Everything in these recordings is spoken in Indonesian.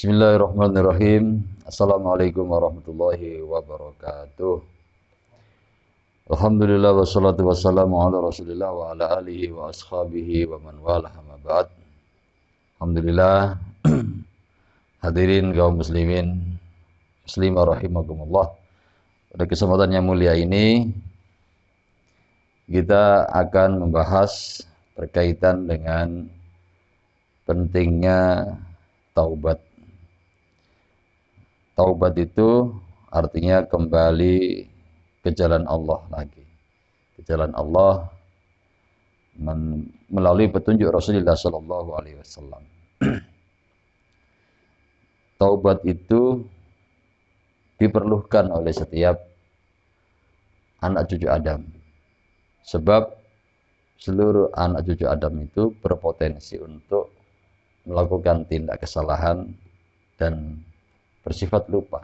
Bismillahirrahmanirrahim. Assalamualaikum warahmatullahi wabarakatuh. Alhamdulillah wassalatu wassalamu ala Rasulillah wa ala alihi wa ashabihi wa man walah amma ba'd. Alhamdulillah hadirin kaum muslimin muslimah rahimakumullah. Pada kesempatan yang mulia ini kita akan membahas berkaitan dengan pentingnya taubat. Taubat itu artinya kembali ke jalan Allah lagi. Ke jalan Allah melalui petunjuk Rasulullah sallallahu alaihi wasallam. Taubat itu diperlukan oleh setiap anak cucu Adam. Sebab seluruh anak cucu Adam itu berpotensi untuk melakukan tindak kesalahan dan bersifat lupa.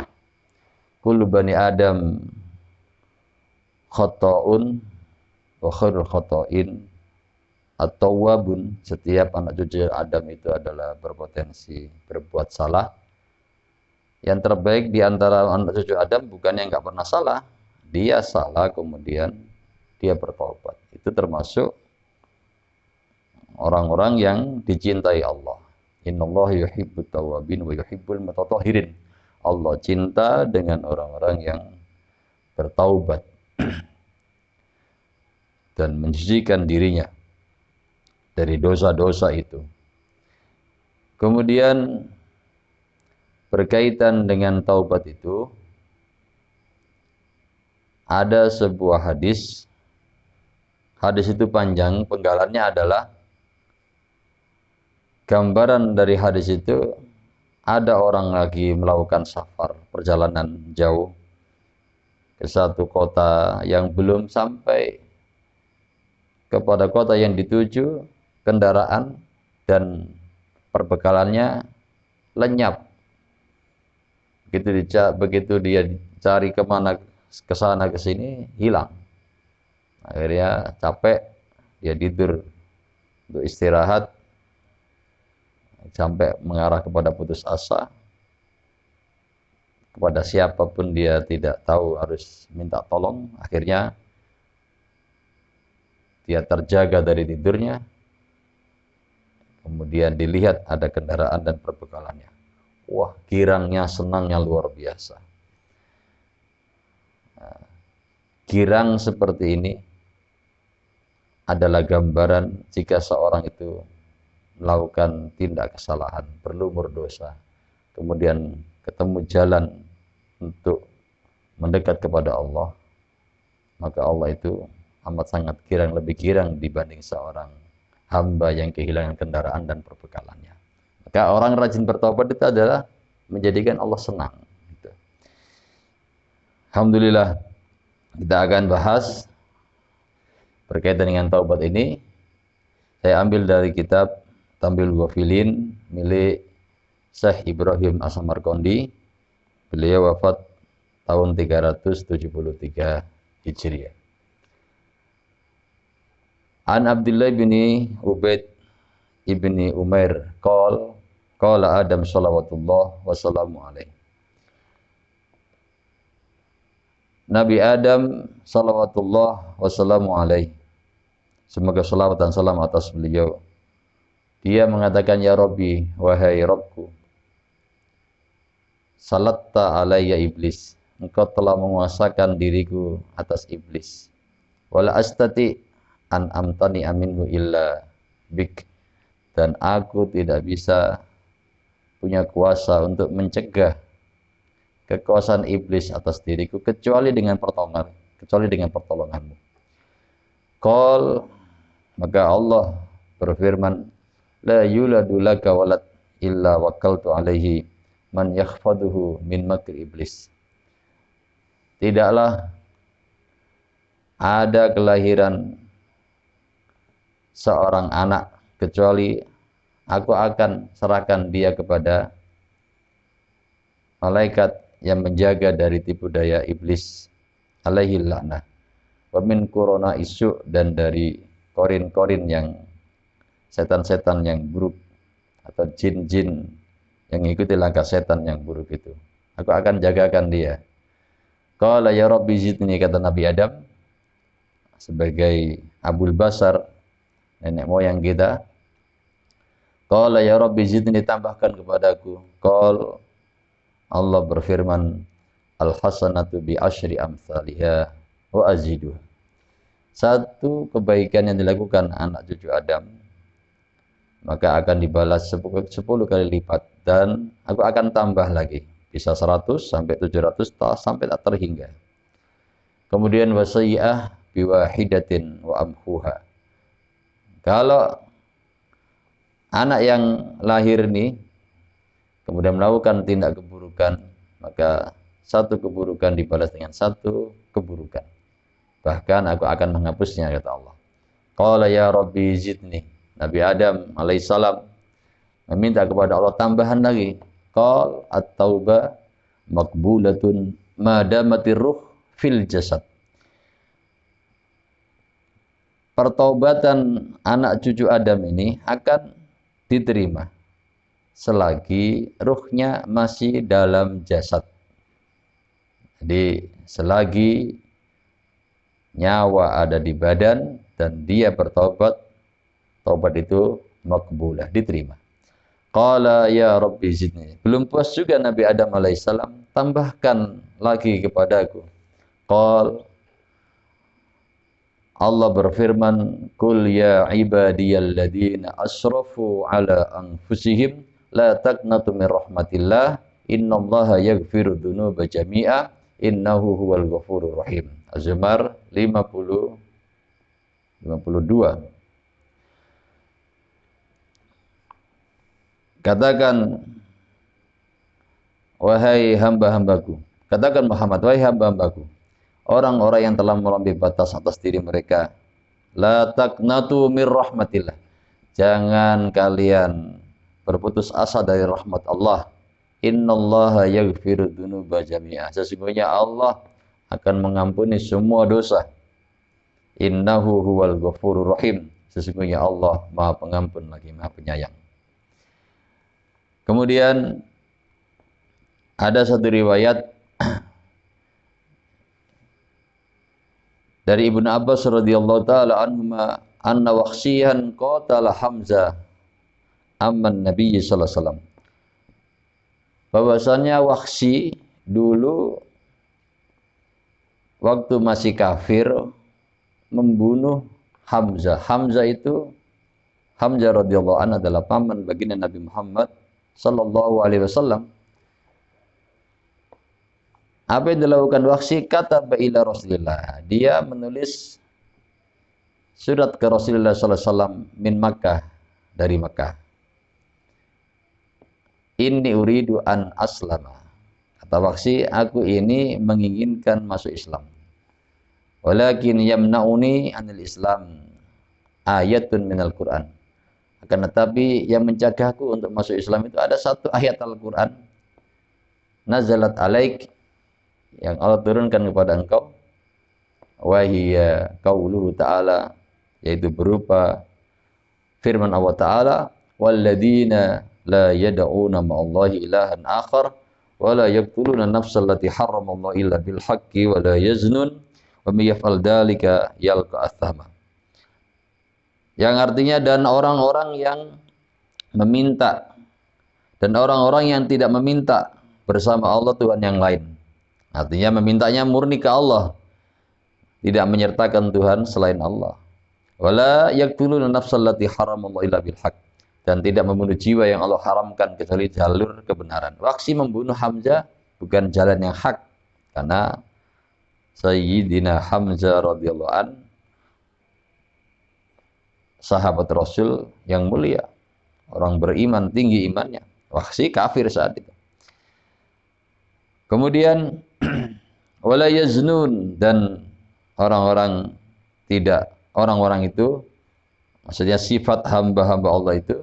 Kullu bani Adam khata'un wa khairul khata'in at-tawwabun. Setiap anak cucu Adam itu adalah berpotensi berbuat salah. Yang terbaik di antara anak cucu Adam bukan yang enggak pernah salah. Dia salah kemudian dia bertobat. Itu termasuk orang-orang yang dicintai Allah. Innallaha yuhibbut tawwabin wa yuhibbul mutatahhirin. Allah cinta dengan orang-orang yang bertaubat dan mensucikan dirinya dari dosa-dosa itu. Kemudian berkaitan dengan taubat itu ada sebuah hadis. Hadis itu panjang, penggalannya adalah gambaran dari hadis itu. Ada orang lagi melakukan safar, perjalanan jauh ke satu kota yang belum sampai kepada kota yang dituju, kendaraan dan perbekalannya lenyap. Begitu dia cari kemana, ke sana ke sini, hilang. Akhirnya capek, dia tidur untuk istirahat. Sampai mengarah kepada putus asa. Kepada siapapun dia tidak tahu, harus minta tolong. Akhirnya dia terjaga dari tidurnya. Kemudian dilihat ada kendaraan dan perbekalannya. Wah, girangnya, senangnya luar biasa. Nah, girang seperti ini adalah gambaran jika seorang itu melakukan tindak kesalahan, berlumur dosa, kemudian ketemu jalan untuk mendekat kepada Allah, maka Allah itu amat sangat girang, lebih girang dibanding seorang hamba yang kehilangan kendaraan dan perbekalannya. Maka orang rajin bertobat itu adalah menjadikan Allah senang. Gitu. Alhamdulillah, kita akan bahas berkaitan dengan taubat ini. Saya ambil dari kitab Tambil Ghafilin milik Syekh Ibrahim As-Samarqandi. Beliau wafat tahun 373 Hijriah. An Abdullah bin Ubaid ibni Umair qala Adam salawatullah wassalamu alaihi. Nabi Adam salawatullah wassalamu alaihi, semoga salawat dan salam atas beliau, dia mengatakan, ya Rabbi, wahai Rabbku, salatta alayya iblis, engkau telah menguasakan diriku atas iblis. Wala astati an amtani aminhu illa bik, dan aku tidak bisa punya kuasa untuk mencegah kekuasaan iblis atas diriku kecuali dengan pertolonganmu. Qal, maka Allah berfirman, la yuladu laka walad illa wakaltu alaihi man yakhfaduhu min makri iblis. Tidaklah ada kelahiran seorang anak kecuali aku akan serahkan dia kepada malaikat yang menjaga dari tipu daya iblis alaihi la'nah wa min korona isu, dan dari korin-korin yang setan-setan yang buruk atau jin-jin yang mengikuti langkah setan yang buruk itu. Aku akan jagakan dia. Qala ya Rabbi zidni, kata Nabi Adam sebagai Abul Basar, nenek moyang kita. Qala ya Rabbi zidni, tambahkan kepadaku. Qala, Allah berfirman, al hasanatu bi asyri amsalihha wa aziduha. Satu kebaikan yang dilakukan anak cucu Adam, maka akan dibalas 10 kali lipat, dan aku akan tambah lagi, bisa 100 sampai 700 sampai tak terhingga. Kemudian wasai'ah biwahidatin wa amhuha. Kalau anak yang lahir ini kemudian melakukan tindak keburukan, maka satu keburukan dibalas dengan satu keburukan. Bahkan aku akan menghapusnya, kata Allah. Qala ya Rabbi zidni. Nabi Adam alaihissalam meminta kepada Allah tambahan lagi. Qal at-taubah maqbulatun madamatir ruh fil jasad. Pertaubatan anak cucu Adam ini akan diterima selagi ruhnya masih dalam jasad. Jadi selagi nyawa ada di badan dan dia bertaubat, taubat itu makbulah, diterima. Qala ya Rabbi zidni. Belum puas juga Nabi Adam alaihissalam, tambahkan lagi kepadaku. Qal, Allah berfirman, Qul ya ibadiyalladzina asrafu ala anfusihim la taqnatu min rahmatillah innallaha yaghfiru dzunuba jami'a innahu huwal ghafurur rahim. Az-Zumar 52. Katakan, wahai hamba-hambaku, katakan Muhammad, wahai hamba-hambaku, orang-orang yang telah melampaui batas atas diri mereka, la taqnatu mir rahmatillah, jangan kalian berputus asa dari rahmat Allah. Innallaha yaghfiru dzunuba jami'a, sesungguhnya Allah akan mengampuni semua dosa. Innahu huwal ghafurur rahim, sesungguhnya Allah Maha Pengampun lagi Maha Penyayang. Kemudian ada satu riwayat dari Ibnu Abbas radhiyallahu taala anhuma anna Wakhshiyan qatala Hamzah amman Nabi sallallahu alaihi wasallam. Bahwasanya Wakhshi dulu waktu masih kafir membunuh Hamzah. Hamzah itu, Hamzah radhiyallahu anhu adalah paman baginda Nabi Muhammad sallallahu alaihi wasallam. Apa yang dilakukan Wakhshi? Kata ila Rasulillah, dia menulis surat ke Rasulullah sallallahu alaihi wasallam min Makkah, dari Makkah. Inni uridu an aslama. Kata Wakhshi, aku ini menginginkan masuk Islam. Walakin yamna'uni anil Islam ayatun minal Quran. Akan tetapi yang mencegahku untuk masuk Islam itu ada satu ayat Al-Quran. Nazalat alaik, yang Allah turunkan kepada engkau. Wahiyya qauluhu ta'ala, yaitu berupa firman Allah Ta'ala, walladzina la yad'una ma'allahi ilahan akhar wa la yaqtuluna nafsal lati harramallahu illa bil haqqi wa la yaznun wa may yaf'al dzalika yalqa athama. Yang artinya, dan orang-orang yang meminta dan orang-orang yang tidak meminta bersama Allah Tuhan yang lain. Artinya memintanya murni ke Allah, tidak menyertakan Tuhan selain Allah. Wala yaqtuluna nafsal lati haramallahu illa bil haqq, dan tidak membunuh jiwa yang Allah haramkan kecuali jalur kebenaran. Wakhshi membunuh Hamzah bukan jalan yang hak, karena Sayyidina Hamzah radhiyallahu an, sahabat Rasul yang mulia, orang beriman, tinggi imannya. Wakhshi kafir saat itu. Kemudian wala yaznun, dan orang-orang itu, maksudnya sifat hamba-hamba Allah itu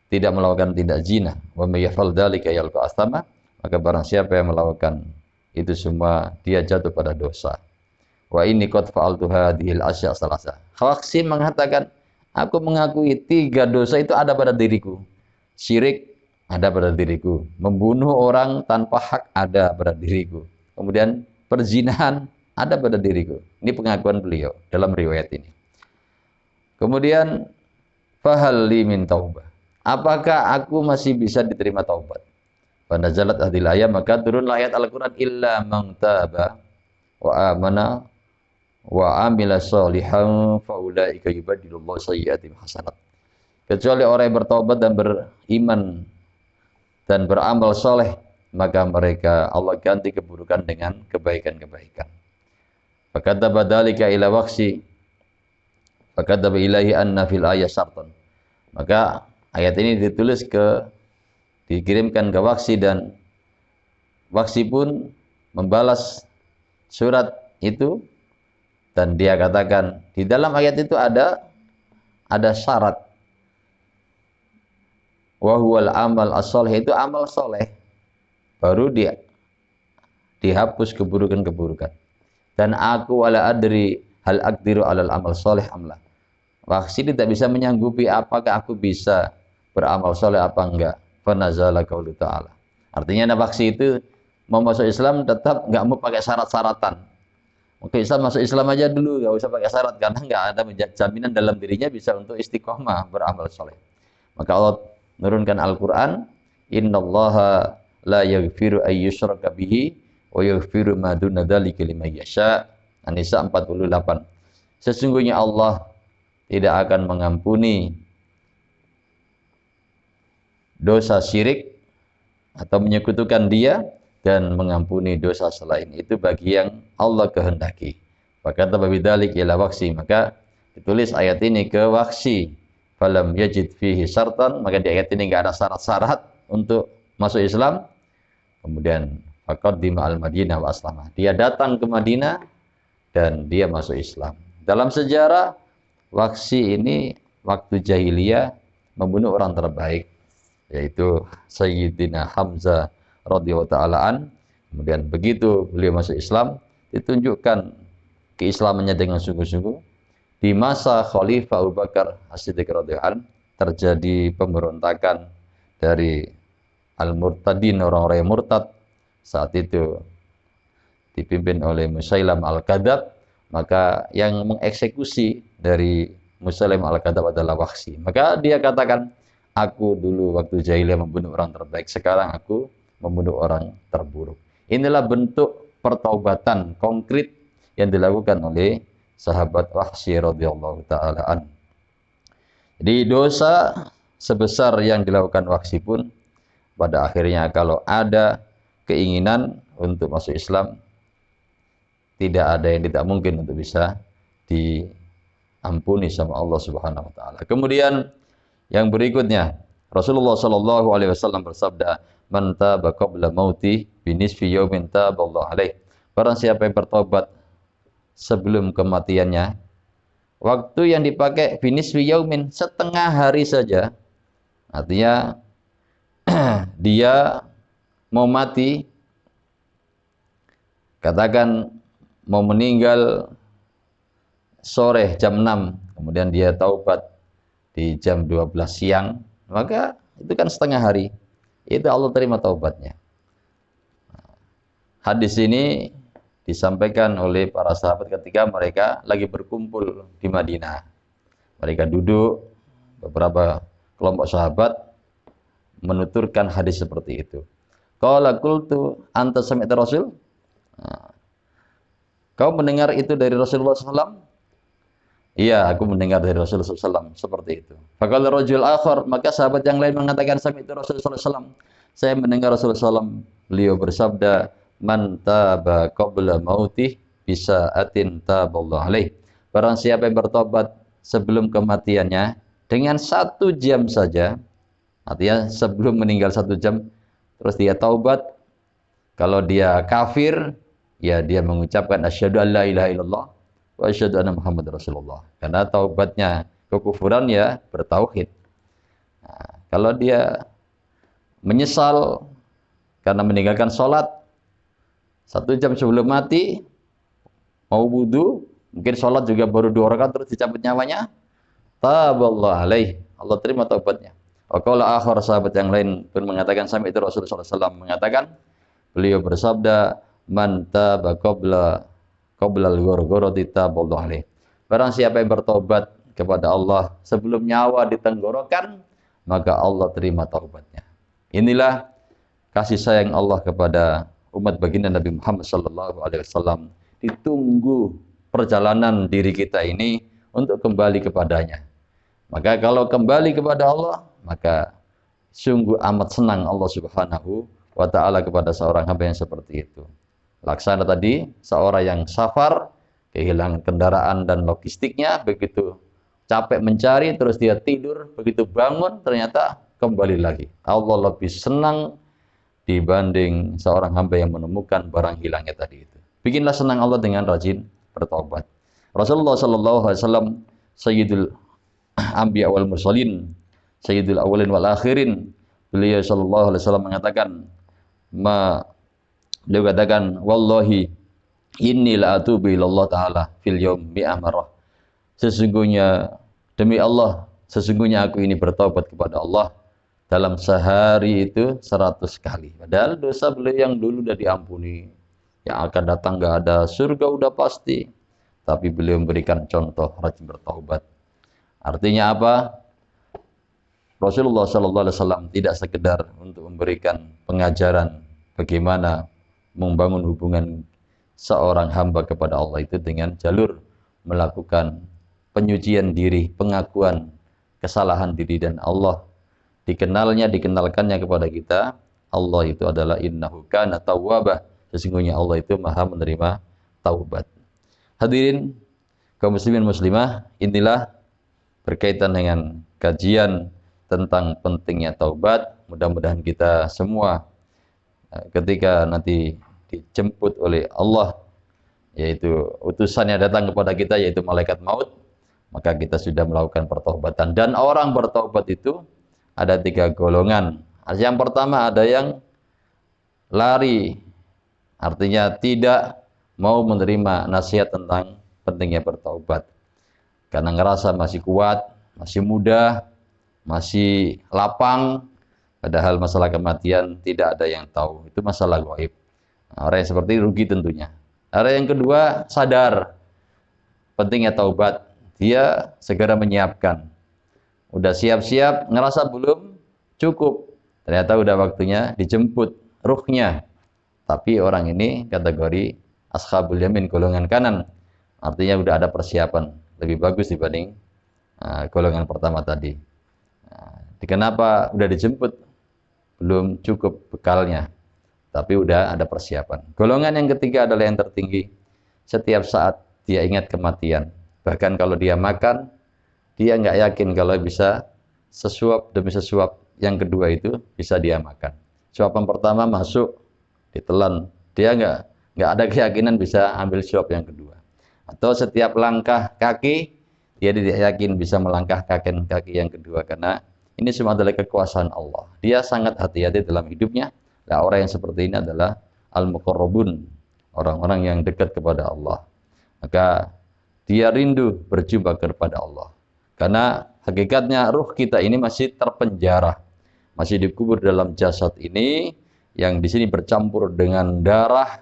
tidak melakukan tindak zina. Wa may yaf'al dzalika yalqa athama, maka barang siapa yang melakukan itu semua dia jatuh pada dosa. Wa inni qad fa'altu hadhil asya' salasa. Wakhshi mengatakan, aku mengakui 3 dosa itu ada pada diriku. Syirik, ada pada diriku. Membunuh orang tanpa hak ada pada diriku. Kemudian perzinahan ada pada diriku. Ini pengakuan beliau dalam riwayat ini. Kemudian fahal li min taubah. Apakah aku masih bisa diterima taubat? Pada zalat hadil ayat, maka turunlah ayat Al-Quran, illa man taba wa amana wa amila sholihan faulaika yubadilullahu sayyi'atihim hasanat. Kecuali orang yang bertobat dan beriman dan beramal soleh, maka mereka Allah ganti keburukan dengan kebaikan-kebaikan. Fakadzaba dzalika ila waqsi fakadzaba ilahi anna fil ayat syartan. Maka ayat ini dikirimkan ke Waksi, dan Waksi pun membalas surat itu, dan dia katakan di dalam ayat itu ada syarat. Wa huwal amal as-sholih, itu amal soleh, baru dia dihapus keburukan-keburukan. Dan aku wala adri hal aqdiru alal amal soleh amla. Waksi tidak bisa menyanggupi apakah aku bisa beramal soleh apa enggak. Fanazala qaulu ta'ala. Artinya Waksi itu mau masuk Islam tetap enggak mau pakai syarat-syaratan. Oke, Islam masuk Islam aja dulu, enggak usah pakai syarat, karena enggak ada jaminan dalam dirinya bisa untuk istiqomah beramal soleh. Maka Allah menurunkan Al-Quran, innallaha la yaghfiru ay yushraka bihi wa yaghfiru ma duna dzalika liman yasha. An-Nisa 48. Sesungguhnya Allah tidak akan mengampuni dosa syirik atau menyekutukan dia, dan mengampuni dosa selain itu bagi yang Allah kehendaki. Maka tabidzalik ila Waksi, maka ditulis ayat ini ke Waksi. Falam yajid fihi syartan, maka di ayat ini enggak ada syarat-syarat untuk masuk Islam. Kemudian faqaddima al-Madinah wa aslama. Dia datang ke Madinah dan dia masuk Islam. Dalam sejarah, Waksi ini waktu jahiliyah membunuh orang terbaik, yaitu Sayyidina Hamzah radhiyallahu ta'ala an. Kemudian begitu beliau masuk Islam, ditunjukkan keislamannya dengan sungguh-sungguh. Di masa Khalifah Abu Bakar As-Siddiq radhiyallahu an, terjadi pemberontakan dari al-murtadin, orang-orang yang murtad. Saat itu dipimpin oleh Musailam al-Kadzab, maka yang mengeksekusi dari Musailam al-Kadzab adalah Waksi. Maka dia katakan, aku dulu waktu jahiliyah membunuh orang terbaik, sekarang aku membunuh orang terburuk. Inilah bentuk pertaubatan konkret yang dilakukan oleh sahabat Waksi radhiyallahu ta'ala an. Jadi dosa sebesar yang dilakukan Waksi pun, pada akhirnya kalau ada keinginan untuk masuk Islam, tidak ada yang tidak mungkin untuk bisa diampuni sama Allah Subhanahu wa taala. Kemudian yang berikutnya, Rasulullah sallallahu alaihi wasallam bersabda, "Man taba qabla mauti binisfi yaumin taballahu alaihi." Barang siapa yang bertobat sebelum kematiannya, waktu yang dipakai binisfi yaumin, setengah hari saja. Artinya dia mau mati, katakan mau meninggal sore jam 6, kemudian dia taubat di jam 12 siang, maka itu kan setengah hari. Itu Allah terima taubatnya. Hadis ini disampaikan oleh para sahabat ketika mereka lagi berkumpul di Madinah. Mereka duduk, beberapa kelompok sahabat menuturkan hadis seperti itu. Qala qultu anta sami'ta Rasul? Kau mendengar itu dari Rasulullah SAW? Iya, aku mendengar dari Rasulullah SAW seperti itu. Faqala rajul akhar, maka sahabat yang lain mengatakan, sami'tu Rasulullah SAW. Saya mendengar Rasulullah SAW. Beliau bersabda, man taba qabla mautih bisa atin taballahu alaih. Barang siapa yang bertobat sebelum kematiannya dengan 1 jam saja, artinya sebelum meninggal 1 jam, terus dia taubat. Kalau dia kafir, ya dia mengucapkan asyhadu an la ilaha illallah wa asyhadu anna Muhammad Rasulullah. Karena taubatnya kekufuran ya bertauhid. Nah, kalau dia menyesal karena meninggalkan sholat 1 jam sebelum mati, mau wudu, mungkin sholat juga baru 2 rakaat terus dicabut nyawanya, taballahu alaih, Allah terima taubatnya. Wa qala akhar, sahabat yang lain pun mengatakan, sampai itu Rasulullah SAW mengatakan, beliau bersabda, man taba qabla al-ghurghurati taballahu alaih. Barang siapa yang bertobat kepada Allah sebelum nyawa di tenggorokan, maka Allah terima taubatnya. Inilah kasih sayang Allah kepada umat baginda Nabi Muhammad sallallahu alaihi wasallam. Ditunggu perjalanan diri kita ini untuk kembali kepadanya. Maka kalau kembali kepada Allah, maka sungguh amat senang Allah Subhanahu wa taala kepada seorang hamba yang seperti itu. Laksana tadi, seorang yang safar, kehilangan kendaraan dan logistiknya, begitu capek mencari, terus dia tidur, begitu bangun, ternyata kembali lagi. Allah lebih senang dibanding seorang hamba yang menemukan barang hilangnya tadi itu. Bikinlah senang Allah dengan rajin bertobat. Rasulullah sallallahu alaihi wasallam sayyidul anbiya wal mursalin, sayyidul awwalin wal akhirin. Beliau sallallahu alaihi wasallam mengatakan, beliau katakan, wallahi inni la atubu ilallah ta'ala fil yaum mi'ah marrah. Sesungguhnya, demi Allah, sesungguhnya aku ini bertobat kepada Allah dalam sehari itu 100 kali. Padahal dosa beliau yang dulu sudah diampuni, yang akan datang nggak ada, surga udah pasti. Tapi beliau memberikan contoh rajin bertaubat. Artinya apa? Rasulullah SAW tidak sekedar untuk memberikan pengajaran bagaimana membangun hubungan seorang hamba kepada Allah itu dengan jalur melakukan penyucian diri, pengakuan kesalahan diri, dan Allah dikenalkannya kepada kita. Allah itu adalah innahu kana tawwabah, sesungguhnya Allah itu maha menerima taubat. Hadirin kaum muslimin muslimah, inilah berkaitan dengan kajian tentang pentingnya taubat. Mudah-mudahan kita semua ketika nanti dijemput oleh Allah, yaitu utusannya datang kepada kita, yaitu malaikat maut, maka kita sudah melakukan pertobatan. Dan orang bertobat itu ada 3 golongan. Yang pertama, ada yang lari, artinya tidak mau menerima nasihat tentang pentingnya bertaubat, karena ngerasa masih kuat, masih muda, masih lapang, padahal masalah kematian tidak ada yang tahu, itu masalah gaib. Orang yang seperti rugi tentunya. Orang yang kedua sadar pentingnya taubat, dia segera menyiapkan. Udah siap-siap, ngerasa belum cukup, ternyata udah waktunya dijemput ruhnya. Tapi orang ini kategori ashabul yamin, golongan kanan. Artinya udah ada persiapan, lebih bagus dibanding golongan pertama tadi. Kenapa udah dijemput? Belum cukup bekalnya, tapi udah ada persiapan. Golongan yang ketiga adalah yang tertinggi. Setiap saat dia ingat kematian. Bahkan kalau dia makan, dia nggak yakin kalau bisa sesuap demi sesuap yang kedua itu bisa dia makan. Suapan pertama masuk, ditelan, dia nggak ada keyakinan bisa ambil suap yang kedua. Atau setiap langkah kaki, dia tidak yakin bisa melangkah kaki yang kedua, karena ini semua adalah kekuasaan Allah. Dia sangat hati-hati dalam hidupnya. Nah, orang yang seperti ini adalah al-muqarrabun, orang-orang yang dekat kepada Allah. Maka dia rindu berjumpa kepada Allah. Karena hakikatnya ruh kita ini masih terpenjara, masih dikubur dalam jasad ini, yang di sini bercampur dengan darah.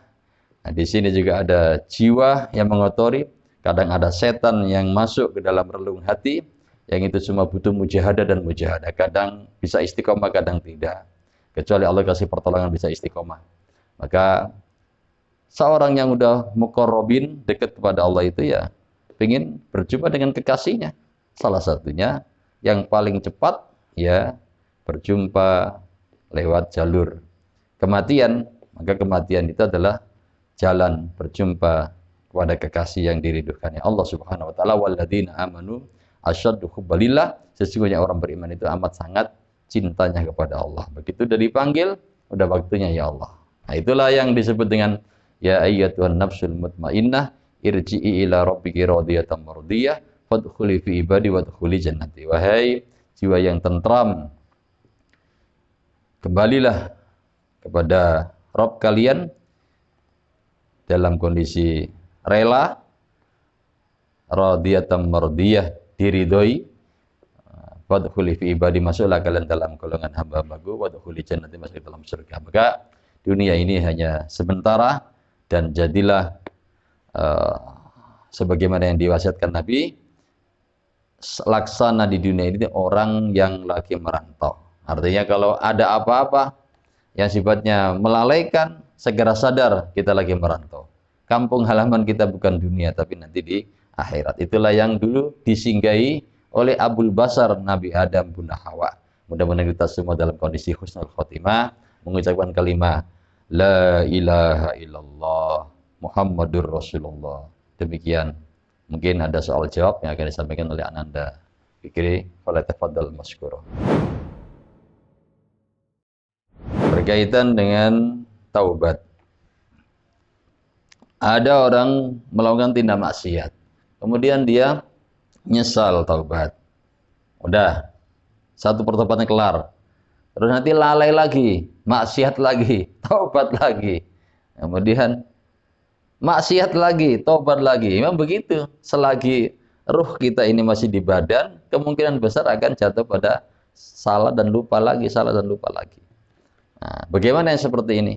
Nah, di sini juga ada jiwa yang mengotori. Kadang ada setan yang masuk ke dalam relung hati, yang itu semua butuh mujahadah dan mujahadah. Kadang bisa istiqomah, kadang tidak. Kecuali Allah kasih pertolongan bisa istiqomah. Maka seorang yang udah muqarrabin, dekat kepada Allah itu ya ingin berjumpa dengan kekasihnya. Salah satunya yang paling cepat ya berjumpa lewat jalur kematian. Maka kematian itu adalah jalan berjumpa kepada kekasih yang diridhokannya Allah Subhanahu wa taala. Walladzina amanu asyaddu hubbalillah, sesungguhnya orang beriman itu amat sangat cintanya kepada Allah. Begitu udah dipanggil, udah waktunya ya Allah. Nah, itulah yang disebut dengan ya ayyatuhan nafsul mutmainnah irji'i ila rabbiki radiyatan mardiyah fadkhuli fi ibadi wadkhuli jannati. Wahai jiwa yang tentram, kembalilah kepada Rabb kalian dalam kondisi rela, radiyatan mardiyah, diridhoi, Wadkhuli fi ibadi, masuklah kalian dalam golongan hamba-hambaku, wadkhuli jannati, masuk dalam surga. Maka dunia ini hanya sementara, dan jadilah uh, sebagaimana yang diwasiatkan Nabi, laksana di dunia ini orang yang lagi merantau. Artinya kalau ada apa-apa yang sifatnya melalaikan, segera sadar kita lagi merantau. Kampung halaman kita bukan dunia, tapi nanti di akhirat. Itulah yang dulu disinggahi oleh Abul Basar Nabi Adam bunda Hawa. Mudah-mudahan kita semua dalam kondisi husnul khotimah, mengucapkan kalimat La ilaha illallah Muhammadur Rasulullah. Demikian. Mungkin ada soal jawab yang akan disampaikan oleh Ananda Fikri. Falyatafaddal masykurah. Berkaitan dengan taubat. Ada orang melakukan tindak maksiat, kemudian dia nyesal taubat. Udah, satu pertobatannya kelar. Terus nanti lalai lagi, maksiat lagi, taubat lagi. Kemudian maksiat lagi, taubat lagi. Memang begitu. Selagi ruh kita ini masih di badan, kemungkinan besar akan jatuh pada salah dan lupa lagi, salah dan lupa lagi. Nah, bagaimana yang seperti ini?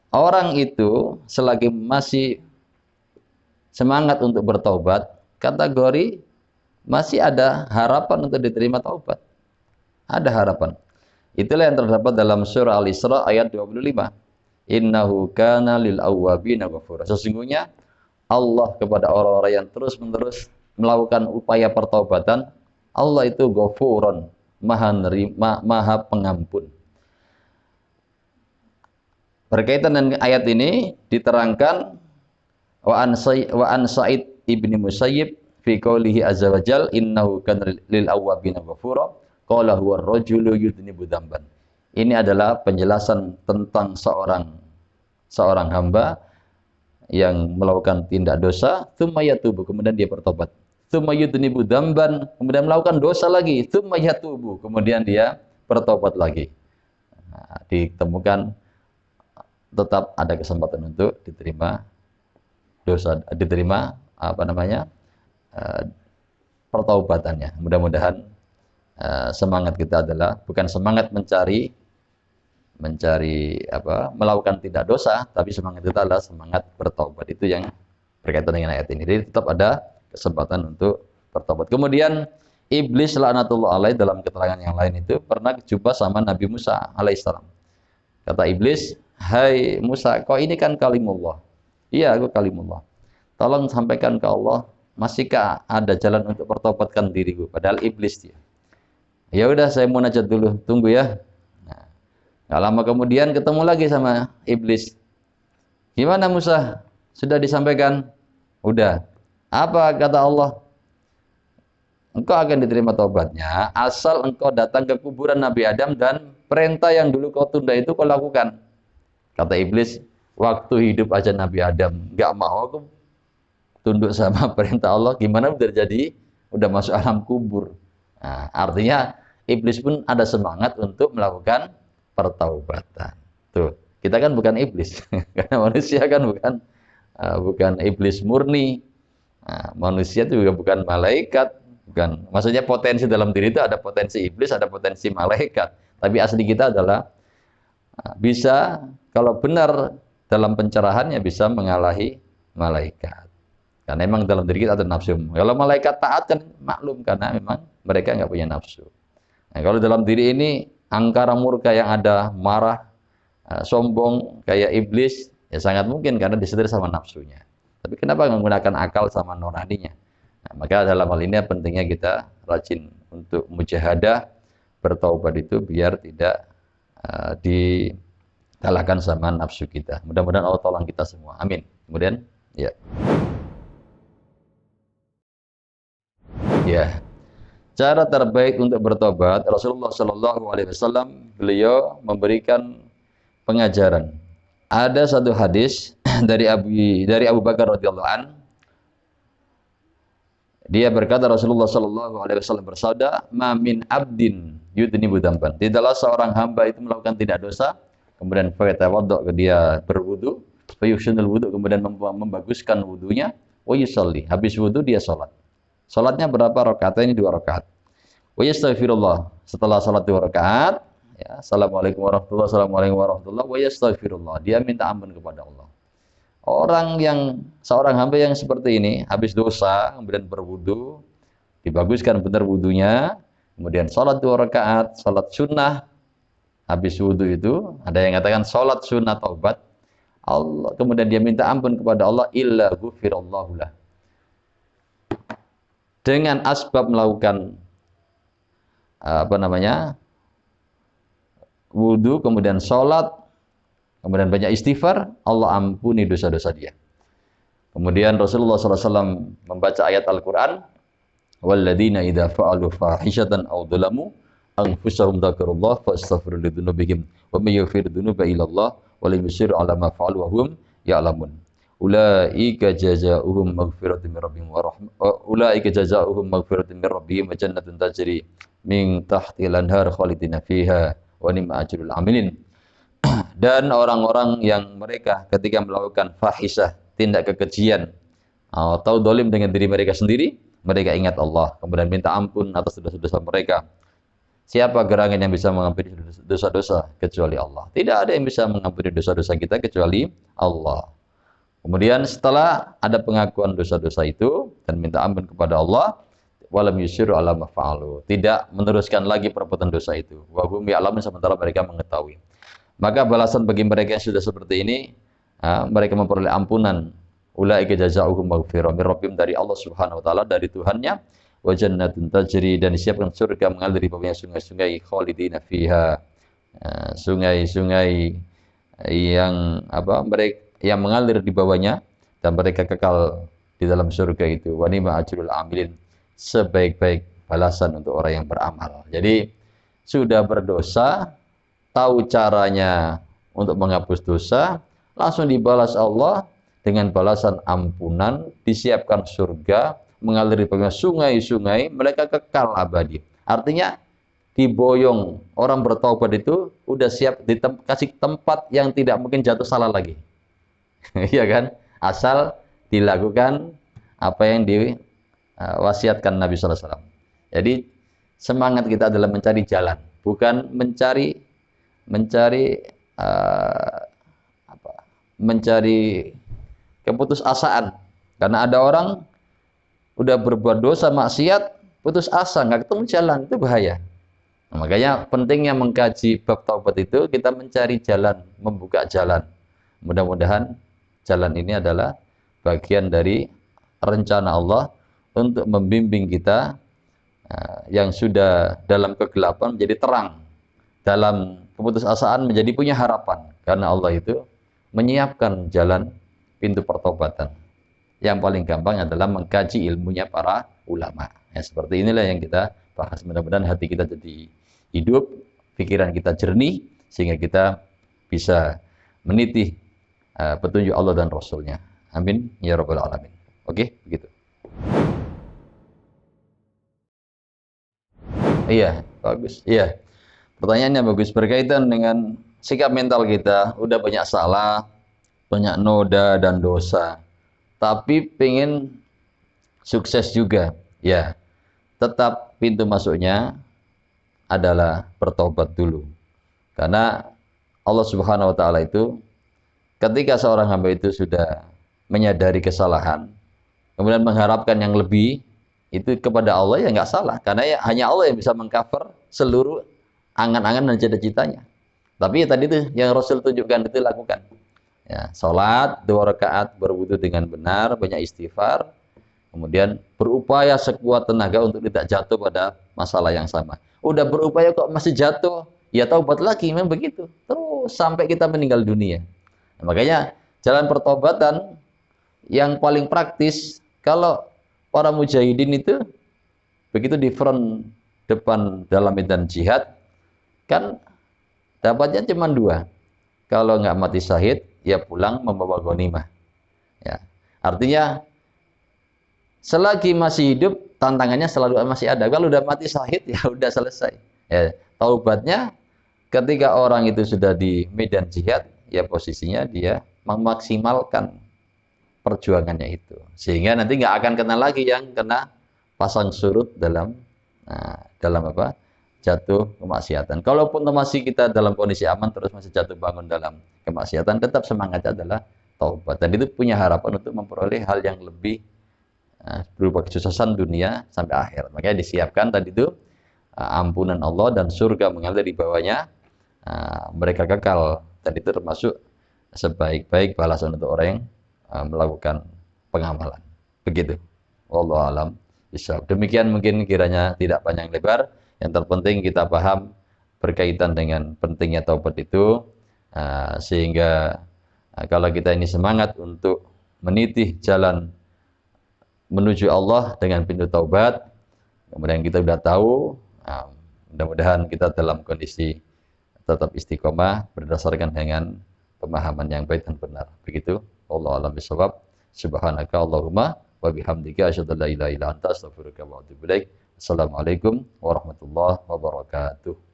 Orang itu selagi masih semangat untuk bertaubat, kategori masih ada harapan untuk diterima taubat. Ada harapan. Itulah yang terdapat dalam surah Al-Isra ayat 25. Innahu kana lil awwabina ghafura. Sesungguhnya Allah kepada orang-orang yang terus-menerus melakukan upaya pertaubatan, Allah itu ghafurun, maha pengampun. Berkaitan dengan ayat ini diterangkan wa an Sa'id ibni Musayyib fi qoulihi azza wa jal innahu kana lil awwabina ghafura qala huwa ar-rajulu yudnibu dzamban. Ini adalah penjelasan tentang seorang hamba yang melakukan tindak dosa, tsumma yatubu, kemudian dia bertobat. Tsumma yudnibu dzamban, kemudian melakukan dosa lagi, tsumma yatubu, kemudian dia bertobat lagi. Nah, ditemukan tetap ada kesempatan untuk diterima dosa, diterima pertaubatannya. Mudah-mudahan semangat kita adalah bukan semangat mencari melakukan tidak dosa, tapi semangat kita adalah semangat bertaubat. Itu yang berkaitan dengan ayat ini. Jadi tetap ada kesempatan untuk bertaubat. Kemudian iblis laknatullah alaih dalam keterangan yang lain itu pernah jumpa sama Nabi Musa alaihissalam. Kata iblis, hai Musa, kau ini kan kalimullah. Iya, aku kalimullah. Tolong sampaikan ke Allah, masihkah ada jalan untuk bertobatkan diriku? Padahal iblis dia. Ya udah, saya munajat dulu, tunggu ya. Nah, gak lama kemudian ketemu lagi sama iblis. Gimana Musa? Sudah disampaikan? Udah. Apa kata Allah? Engkau akan diterima taubatnya asal engkau datang ke kuburan Nabi Adam dan perintah yang dulu kau tunda itu kau lakukan. Kata iblis, waktu hidup aja Nabi Adam nggak mau aku tunduk sama perintah Allah, gimana udah jadi udah masuk alam kubur. Nah, artinya iblis pun ada semangat untuk melakukan pertaubatan. Tuh, kita kan bukan iblis, karena manusia kan bukan iblis murni. Nah, manusia itu juga bukan malaikat, bukan. Maksudnya potensi dalam diri itu ada potensi iblis, ada potensi malaikat. Tapi asli kita adalah bisa, kalau benar dalam pencerahannya bisa mengalahi malaikat. Karena memang dalam diri kita ada nafsu. Kalau malaikat taat kan maklum, karena memang mereka nggak punya nafsu. Nah, kalau dalam diri ini angkara murka yang ada, marah, sombong kayak iblis, ya sangat mungkin karena disetir sama nafsunya. Tapi kenapa menggunakan akal sama nuraninya? Nah, maka dalam hal ini pentingnya kita rajin untuk mujahadah, bertaubat itu biar tidak dikalahkan sama nafsu kita. Mudah-mudahan Allah tolong kita semua. Amin. Kemudian, ya. Ya. Cara terbaik untuk bertobat, Rasulullah Shallallahu Alaihi Wasallam beliau memberikan pengajaran. Ada satu hadis dari Abu Bakar radhiyallahu an. Dia berkata, Rasulullah Shallallahu Alaihi Wasallam bersabda, "Ma min abdin yudnibu dzamban." Tidaklah seorang hamba itu melakukan tidak dosa, kemudian fayatawaddo, dia berwudu, fayuhsinul wudu, kemudian membaguskan wudunya, wa yusalli, habis wudu dia salat. Salatnya berapa rakaat? Ini 2 rakaat. Wa yastaghfirullah. Setelah salat 2 rakaat, ya, assalamualaikum warahmatullahi wabarakatuh, assalamualaikum warahmatullahi wabarakatuh, wa yastaghfirullah. Dia minta ampun kepada Allah. Seorang hamba yang seperti ini, habis dosa, kemudian berwudu, dibaguskan benar wudunya, kemudian salat 2 rakaat, salat sunnah, habis wudu itu, ada yang katakan salat sunnah taubat, Allah, kemudian dia minta ampun kepada Allah, illa ghufirallahu lah. Dengan asbab melakukan wudu, kemudian salat, kemudian banyak istighfar, Allah ampuni dosa-dosa dia. Kemudian Rasulullah SAW membaca ayat Al-Quran, walladzina idza fa'alu fahishatan aw dzalamu anfusahum dzakarullah fastaghfiru lidzunubihim wa may yaghfiru dzunuba illallah wa lam yusiru ala ma fa'alu wa hum ya'lamun. Ulaika jazaohum maghfiratun min rabbihim wa rahmah. Ulaika jazaohum maghfiratun min rabbihim wa jannatun tajri min tahtil anhar khalidina fiha wa ni'ma ajrul amilin. Dan orang-orang yang mereka ketika melakukan fahisyah, tindak kekejian atau dolim dengan diri mereka sendiri, mereka ingat Allah, kemudian minta ampun atas dosa-dosa mereka. Siapa gerangan yang bisa mengampuni dosa-dosa kecuali Allah? Tidak ada yang bisa mengampuni dosa-dosa kita kecuali Allah. Kemudian setelah ada pengakuan dosa-dosa itu dan minta ampun kepada Allah, walam yusiru ala ma fa'alu, tidak meneruskan lagi perbuatan dosa itu. Wa hum ya'lamun, sementara mereka mengetahui. Maka balasan bagi mereka yang sudah seperti ini, mereka memperoleh ampunan. Ulaika jazaohum maghfirah min rabbihim, dari Allah Subhanahu wa taala, dari Tuhannya, wa jannatun tajri, dan disiapkan surga mengalir di bawahnya sungai-sungai, khalidina fiha, sungai-sungai yang yang mengalir di bawahnya, dan mereka kekal di dalam surga itu. Wa ni'ma ajrul amilin, sebaik-baik balasan untuk orang yang beramal. Jadi sudah berdosa, tahu caranya untuk menghapus dosa, langsung dibalas Allah dengan balasan ampunan, disiapkan surga, mengalir di bawahnya sungai-sungai, mereka kekal abadi. Artinya diboyong, orang bertaubat itu udah siap dikasih tempat yang tidak mungkin jatuh salah lagi. Iya kan? Asal dilakukan apa yang diwasiatkan Nabi sallallahu alaihi wasallam. Jadi semangat kita adalah mencari jalan, bukan mencari keputusasaan. Karena ada orang udah berbuat dosa maksiat, putus asa, nggak ketemu jalan, itu bahaya. Nah, makanya pentingnya mengkaji bab taubat itu, kita mencari jalan, membuka jalan. Mudah-mudahan jalan ini adalah bagian dari rencana Allah untuk membimbing kita yang sudah dalam kegelapan menjadi terang, dalam keputusasaan menjadi punya harapan, karena Allah itu menyiapkan jalan pintu pertobatan. Yang paling gampang adalah mengkaji ilmunya para ulama. Ya, seperti inilah yang kita bahas. Mudah-mudahan hati kita jadi hidup, pikiran kita jernih, sehingga kita bisa meniti petunjuk Allah dan Rasulnya. Amin ya rabbal alamin. Oke, begitu. Iya, bagus. Iya. Pertanyaannya bagus, berkaitan dengan sikap mental kita. Udah banyak salah, banyak noda dan dosa, tapi pengen sukses juga. Ya, tetap pintu masuknya adalah bertobat dulu. Karena Allah Subhanahu wa taala itu ketika seorang hamba itu sudah menyadari kesalahan, kemudian mengharapkan yang lebih, itu kepada Allah ya nggak salah, karena ya hanya Allah yang bisa mengcover seluruh angan-angan dan cita-citanya. Tapi ya tadi itu yang Rasul tunjukkan, itu lakukan. Ya, salat 2 rakaat, berwudu dengan benar, banyak istighfar, kemudian berupaya sekuat tenaga untuk tidak jatuh pada masalah yang sama. Udah berupaya kok masih jatuh, ya taubat lagi, memang begitu. Terus sampai kita meninggal dunia. Nah, makanya jalan pertobatan yang paling praktis, kalau para mujahidin itu begitu di front depan dalam medan jihad, kan dapatnya cuma 2. Kalau nggak mati syahid, ya pulang membawa ghanimah. Ya, artinya selagi masih hidup, tantangannya selalu masih ada. Kalau udah mati syahid, ya udah selesai. Ya, taubatnya ketika orang itu sudah di medan jihad, ya posisinya dia memaksimalkan perjuangannya itu, sehingga nanti nggak akan kena lagi yang kena pasang surut dalam dalam apa? Jatuh kemaksiatan. Kalaupun masih kita dalam kondisi aman terus masih jatuh bangun dalam kemaksiatan, tetap semangatnya adalah taubat. Dan itu punya harapan untuk memperoleh hal yang lebih berupa kesuksesan dunia sampai akhir. Makanya disiapkan tadi itu ampunan Allah dan surga mengalir di bawahnya. Mereka kekal. Dan itu termasuk sebaik-baik balasan untuk orang yang melakukan pengamalan. Begitu. Wallahu alam bishawab. Demikian mungkin kiranya tidak panjang lebar. Yang terpenting kita paham berkaitan dengan pentingnya taubat itu, sehingga kalau kita ini semangat untuk meniti jalan menuju Allah dengan pintu taubat, kemudian kita sudah tahu, mudah-mudahan kita dalam kondisi tetap istiqomah berdasarkan dengan pemahaman yang baik dan benar. Begitu. Wallahu a'lam bishawab. Subhanaka Allahumma wa bihamdika asyhadu an la ilaha illa anta astaghfiruka wa atubu ilaik. Assalamualaikum warahmatullahi wabarakatuh.